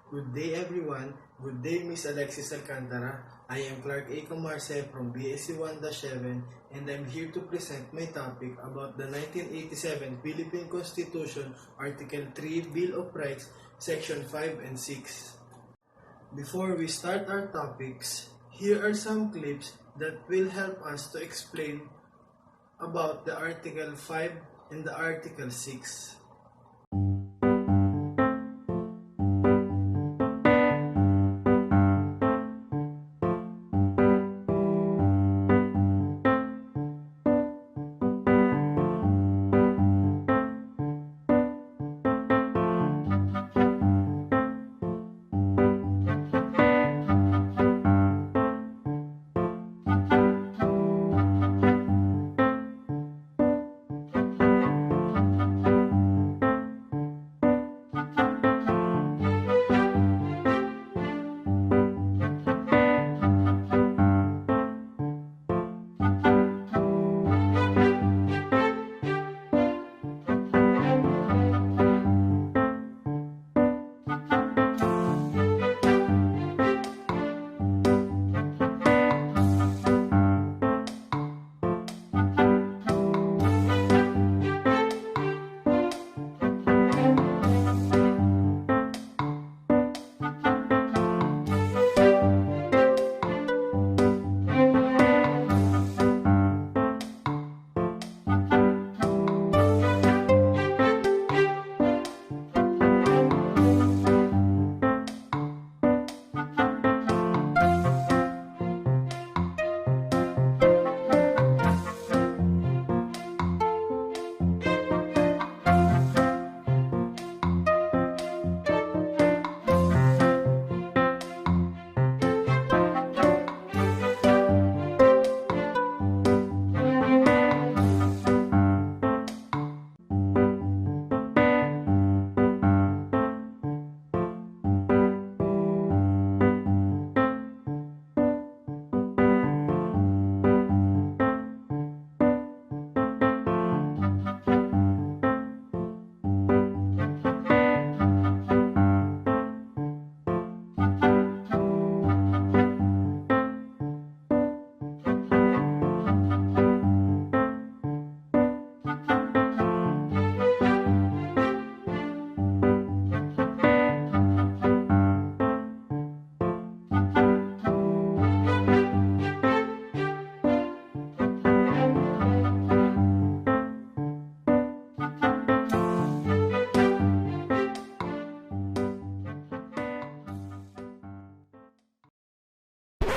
Good day everyone. Good day Miss Alexis Alcantara. I am Clark A. Camarce from BSc 1-7 and I'm here to present my topic about the 1987 Philippine Constitution Article 3 Bill of Rights Section 5 and 6. Before we start our topics, here are some clips that will help us to explain about the Article 5 and the Article 6.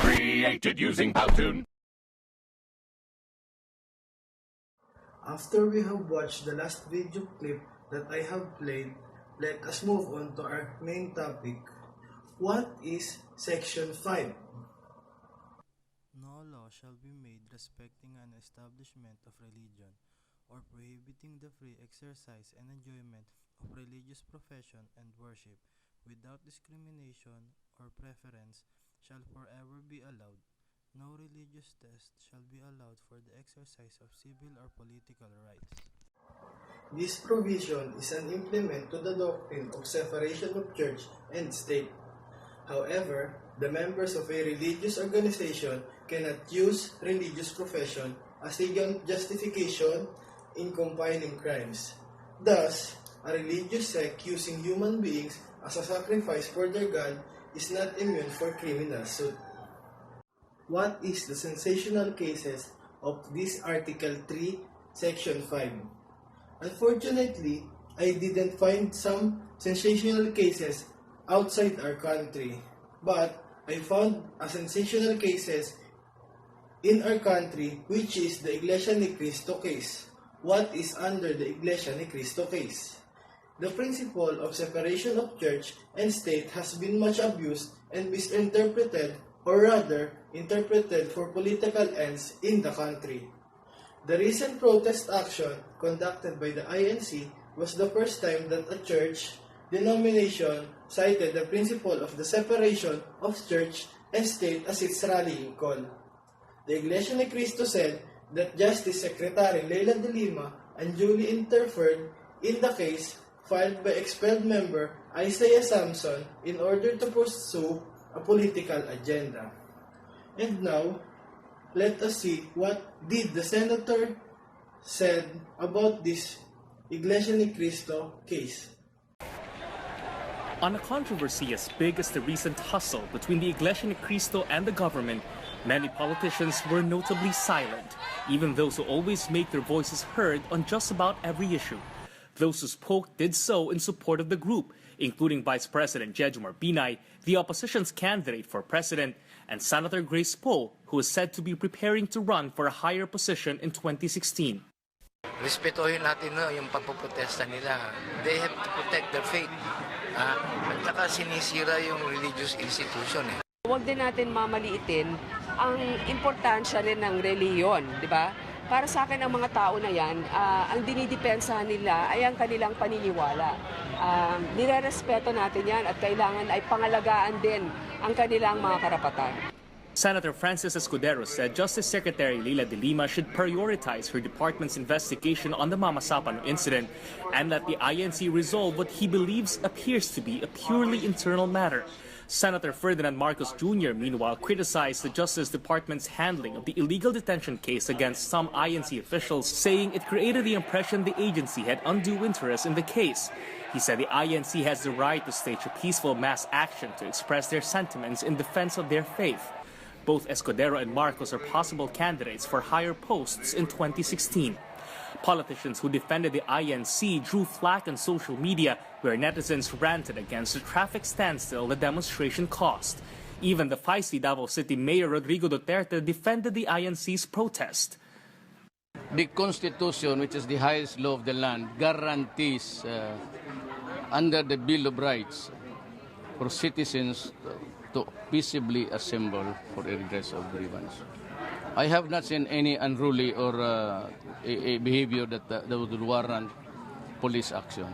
Created using Powtoon. After we have watched the last video clip that I have played, let us move on to our main topic. What is Section 5? No law shall be made respecting an establishment of religion, or prohibiting the free exercise and enjoyment of religious profession and worship, without discrimination or preference, shall forever be allowed. No religious test shall be allowed for the exercise of civil or political rights. This provision is an implement to the doctrine of separation of church and state. However, the members of a religious organization cannot use religious profession as a justification in compiling crimes. Thus, a religious sect using human beings as a sacrifice for their God is not immune for criminal suit. What is the sensational cases of this Article 3, Section 5? Unfortunately, I didn't find some sensational cases outside our country, but I found a sensational cases in our country, which is the Iglesia ni Cristo case. What is under the Iglesia ni Cristo case? The principle of separation of church and state has been much abused and misinterpreted, or rather, interpreted for political ends in the country. The recent protest action conducted by the INC was the first time that a church denomination cited the principle of the separation of church and state as its rallying call. The Iglesia ni Cristo said that Justice Secretary Leila de Lima unduly interfered in the case filed by expelled member Isaiah Samson in order to pursue a political agenda. And now, let us see what did the senator said about this Iglesia ni Cristo case. On a controversy as big as the recent tussle between the Iglesia ni Cristo and the government, many politicians were notably silent, even those who always make their voices heard on just about every issue. Those who spoke did so in support of the group, including Vice President Jejomar Binay, the opposition's candidate for president, and Senator Grace Poe, who is said to be preparing to run for a higher position in 2016. Respetuhin natin yung pagpoprotesta nila. They have to protect their faith. At saka sinisira yung religious institution. Huwag din natin mamaliitin ang importansya rin ng reliyon, di ba? Para sa akin, ang mga tao na yan, ang dinidepensahan nila ay ang kanilang paniniwala. Nirerespeto natin yan at kailangan ay pangalagaan din ang kanilang mga karapatan. Senator Francis Escudero said Justice Secretary Leila de Lima should prioritize her department's investigation on the Mama Sapano incident and let the INC resolve what he believes appears to be a purely internal matter. Senator Ferdinand Marcos Jr. meanwhile criticized the Justice Department's handling of the illegal detention case against some INC officials, saying it created the impression the agency had undue interest in the case. He said the INC has the right to stage a peaceful mass action to express their sentiments in defense of their faith. Both Escudero and Marcos are possible candidates for higher posts in 2016. Politicians who defended the INC drew flack on social media, where netizens ranted against the traffic standstill the demonstration caused. Even the feisty Davao City Mayor Rodrigo Duterte defended the INC's protest. The Constitution, which is the highest law of the land, guarantees under the Bill of Rights for citizens to peaceably assemble for a redress of grievance. I have not seen any unruly or a behavior that would warrant police action.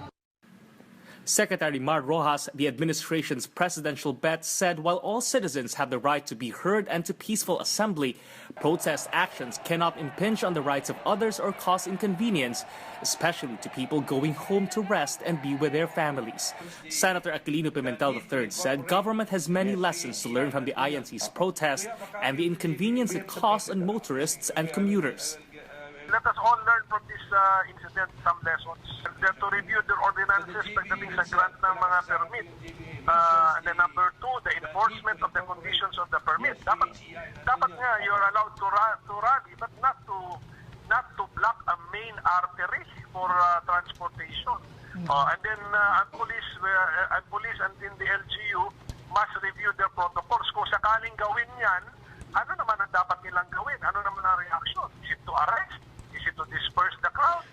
Secretary Mar Rojas, the administration's presidential bet, said while all citizens have the right to be heard and to peaceful assembly, protest actions cannot impinge on the rights of others or cause inconvenience, especially to people going home to rest and be with their families. Senator Aquilino Pimentel III said government has many lessons to learn from the INC's protest and the inconvenience it caused on motorists and commuters. Let us all learn from this incident some lessons. And to review their ordinances pagdating sa grant ng mga permit. And then number two, the enforcement of the conditions of the permit. Dapat nga you're allowed to rally, but not to block a main artery for transportation. And then police and then the LGU must review their protocols. Kung sakaling gawin yan, ano naman ang dapat nilang gawin? Ano naman ang reaction? Is it to arrest? Is it to disperse the crowd?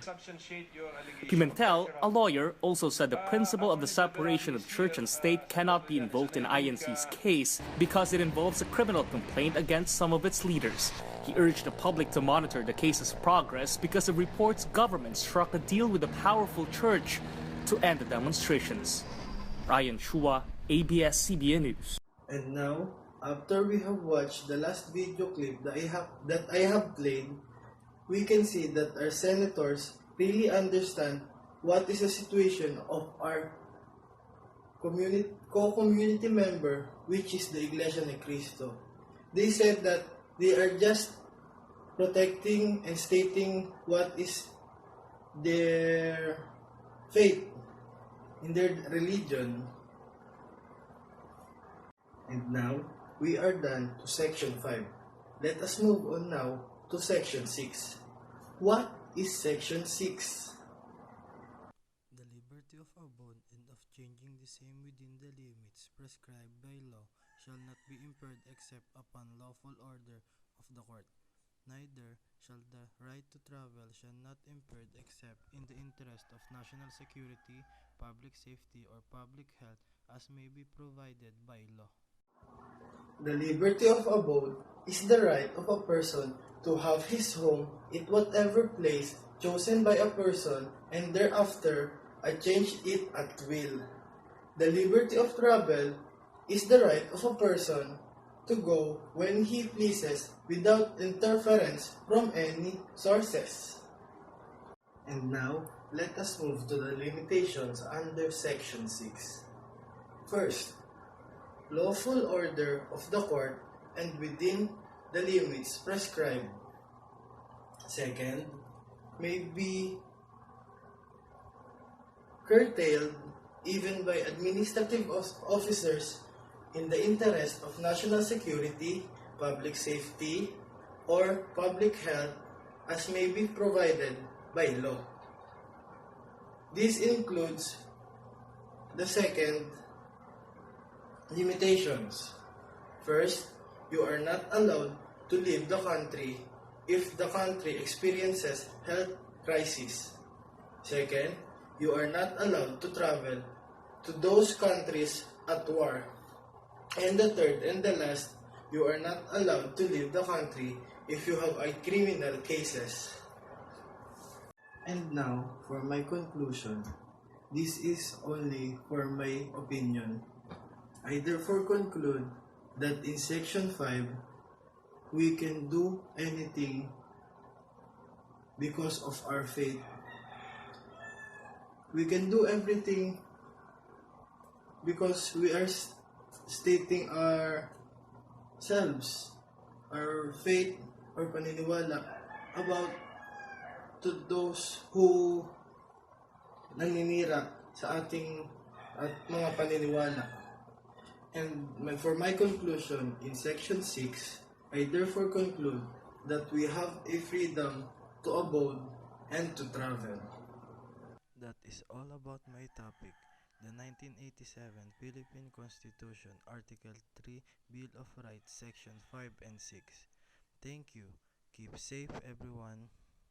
Pimentel, a lawyer, also said the principle of the separation of church and state cannot be invoked in INC's case because it involves a criminal complaint against some of its leaders. He urged the public to monitor the case's progress because of reports government struck a deal with a powerful church to end the demonstrations. Ryan Chua, ABS-CBN News. And now, after we have watched the last video clip that I have played, we can see that our senators really understand what is the situation of our co-community member, which is the Iglesia ni Cristo. They said that they are just protecting and stating what is their faith in their religion. And now, we are done to section 5. Let us move on now to section 6. What is section 6? The liberty of abode and of changing the same within the limits prescribed by law shall not be impaired except upon lawful order of the court. Neither shall the right to travel shall not impaired except in the interest of national security, public safety, or public health as may be provided by law. The liberty of abode is the right of a person to have his home in whatever place chosen by a person and thereafter change it at will. The liberty of travel is the right of a person to go when he pleases without interference from any sources. And now, let us move to the limitations under section 6. First, lawful order of the court and within the limits prescribed. Second, may be curtailed even by administrative officers in the interest of national security, public safety, or public health as may be provided by law. This includes the second limitations. First, you are not allowed to leave the country if the country experiences health crisis. Second, you are not allowed to travel to those countries at war. And the third and the last, you are not allowed to leave the country if you have a criminal cases. And now, for my conclusion, this is only for my opinion. I therefore conclude that in Section 5, we can do anything because of our faith. We can do everything because we are stating ourselves, our faith or paniniwala about to those who naninira sa ating at mga paniniwala. And for my conclusion, in Section 6, I therefore conclude that we have a freedom to abode and to travel. That is all about my topic, the 1987 Philippine Constitution, Article 3, Bill of Rights, Section 5 and 6. Thank you. Keep safe, everyone.